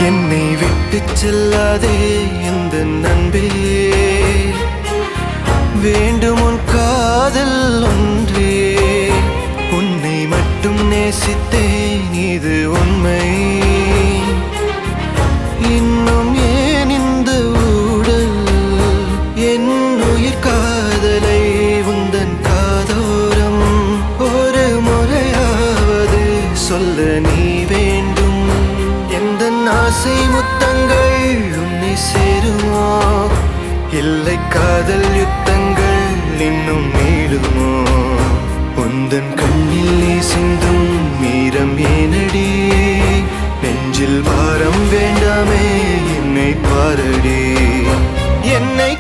என்னை விட்டு செல்லாதே எந்த நண்பே, வேண்டும் உன் காதல் ஒன்றே. உன்னை மட்டும் நேசித்தேன் இது உண்மை. இன்னும் ஏன் இந்த ஊடல் என் உயிர் காதலை உந்தன் காதோரம் ஒரு முறையாவது சொல்ல நீ வேண்டும். எந்த ஆசை முத்தங்கள் உன்னை சேருமோ, இல்லை காதல் யுத்தங்கள் இன்னும் நீளுமோ. உந்தன் கண்ணில் நீ சிந்தும் மீரம் ஏனடி, நெஞ்சில் பாரம் வேண்டாமே என்னை பாரடி. என்னை